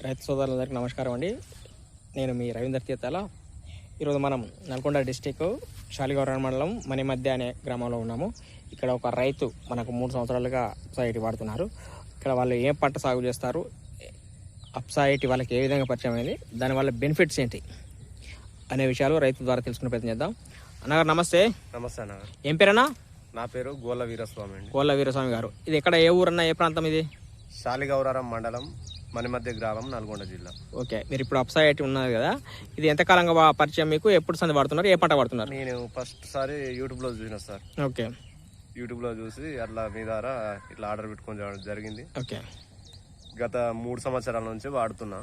రైతు సోదరులందరికీ నమస్కారం అండి. నేను మీ రవీందర్ తీర్థాల. ఈరోజు మనం నల్గొండ డిస్టిక్ శాలిగౌరవ మండలం మణిమధ్య అనే గ్రామంలో ఉన్నాము. ఇక్కడ ఒక రైతు మనకు 3 సంవత్సరాలుగా అప్సైటీ వాడుతున్నారు. ఇక్కడ వాళ్ళు ఏం పంట సాగు చేస్తారు, అప్సైటీ వాళ్ళకి ఏ విధంగా పరిచయం అయింది, దానివల్ల బెనిఫిట్స్ ఏంటి అనే విషయాలు రైతు ద్వారా తెలుసుకునే ప్రయత్నం చేద్దాం. అన్నగారు నమస్తే. నమస్తే అన్నగారు. ఏం పేరన్నా? నా పేరు గోళ్ళ వీరస్వామి అండి. గోళ్ళ వీరస్వామి గారు. ఇది ఎక్కడ, ఏ ఊరన్నా, ఏ ప్రాంతం ఇది? శాలిగౌరవం మండలం మణిమధ్య గ్రామం, నల్గొండ జిల్లా. ఓకే, మీరు ఇప్పుడు అప్సైటీ ఉన్నారు కదా, ఇది ఎంతకాలంగా పరిచయం మీకు? ఎప్పుడు సంది వాడుతున్నారు, ఏ పంట వాడుతున్నారు? నేను ఫస్ట్ సారి యూట్యూబ్లో చూసిన సార్. ఓకే, యూట్యూబ్లో చూసి అట్లా మీ ద్వారా ఇట్లా ఆర్డర్ పెట్టుకొని జరిగింది. ఓకే, గత 3 సంవత్సరాల నుంచి వాడుతున్నా.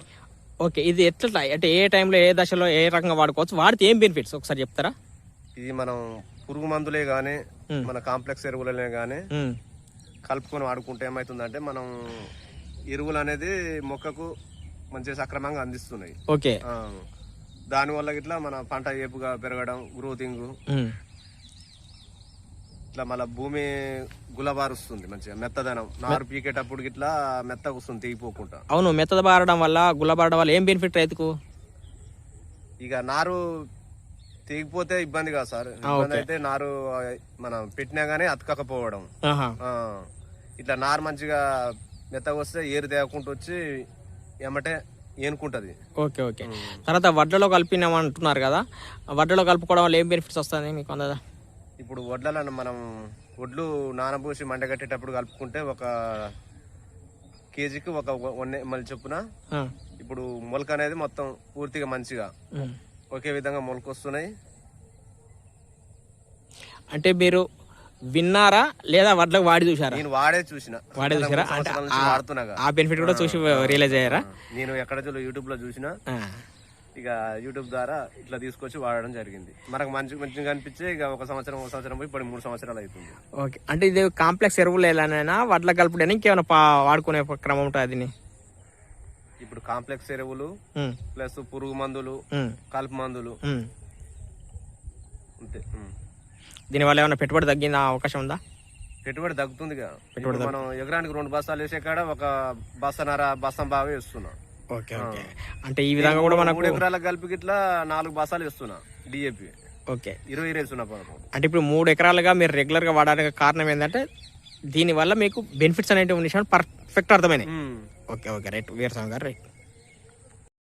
ఓకే, ఇది ఎట్లా అంటే ఏ టైంలో, ఏ దశలో, ఏ రకంగా వాడుకోవచ్చు, వాడితే ఏం బెనిఫిట్స్ ఒకసారి చెప్తారా? ఇది మనం పురుగు మందులే కానీ మన కాంప్లెక్స్ ఎరువులనే కానీ కలుపుకొని వాడుకుంటే ఏమవుతుందంటే, మనం ఎరువులు అనేది మొక్కకు మంచిగా సక్రమంగా అందిస్తున్నాయి. ఓకే, దానివల్ల ఇట్లా మన పంట ఏపుగా పెరగడం, గ్రోతింగ్, ఇట్లా మళ్ళీ భూమి గులబారుస్తుంది, మంచిగా మెత్తదనం, నారు పీకేటప్పుడు ఇట్లా మెత్తగా వస్తుంది తెగిపోకుండా. అవును, మెత్తద బారడం వల్ల, గుల్లబారడం వల్ల ఏం బెనిఫిట్ రైతుకు? ఇక నారు తెగిపోతే ఇబ్బంది కాదు సార్. ఇబ్బంది అయితే నారు మనం పెట్టినా గానీ అతకకపోవడం. ఇట్లా నారు మంచిగా మెత్తగా వస్తే ఏరు తేగకుండా వచ్చి ఏమంటే ఏనుకుంటది. Okay, okay. తర్వాత వడ్లలో కలిపినామంటున్నారు కదా, వడ్లలో కలుపుకోవడం వల్ల ఏం బెనిఫిట్స్ వస్తుంది మీకు అందదా? ఇప్పుడు వడ్లను మనం వడ్లు నానబోసి మండగట్టేటప్పుడు కలుపుకుంటే ఒక కేజీకి ఒక 1 ml చొప్పున ఇప్పుడు మొలక అనేది మొత్తం పూర్తిగా మంచిగా ఒకే విధంగా మొలకొస్తున్నాయి. అంటే మీరు విన్నారా లేదా వడ్లకు వాడి చూసారా? నేను వాడే చూసారా? ఆ బెనిఫిట్ కూడా చూసి రియలైజ్ అయ్యారా? నేను ఎక్కడ యూట్యూబ్ లో చూసినా, ఇక యూట్యూబ్ ద్వారా ఇట్లా తీసుకొచ్చి వాడడం జరిగింది. మనకు మంచిగా అనిపించే ఇక ఒక సంవత్సరం పోయి ఇప్పుడు 3 సంవత్సరాలు అవుతుంది. ఓకే, అంటే ఇది కాంప్లెక్స్ ఎరువులు ఎలానైనా వడ్ల కలుపుడైనా ఇంకేమైనా వాడుకునే క్రమం ఉంటుంది? ఇప్పుడు కాంప్లెక్స్ ఎరువులు ప్లస్ పురుగు మందులు, కలుపు మందులు అంతే. దీనివల్ల ఏమైనా పెట్టుబడి తగ్గిన అవకాశం ఉందా? పెట్టుబడి తగ్గుతుంది. మనం ఎకరానికి 2 బస్తాలు వేసే కాడ ఒక బస్తం బాగా వేస్తున్నాం. Okay, okay. అంటే ఈ విధంగా కూడా మనకు 3 ఎకరాలకు కలిపి ఇట్లా 4 బస్తాలు వేస్తున్నా డిఏపి. ఓకే, 20 వేస్తున్నా. అంటే ఇప్పుడు 3 ఎకరాలుగా మీరు రెగ్యులర్ గా వాడడానికి కారణం ఏంటంటే దీని వల్ల మీకు బెనిఫిట్స్ అనేటువంటి విషయం పర్ఫెక్ట్ అర్థమైనాయి. ఓకే, ఓకే, రైట్ వీరస్వామి గారు, రైట్.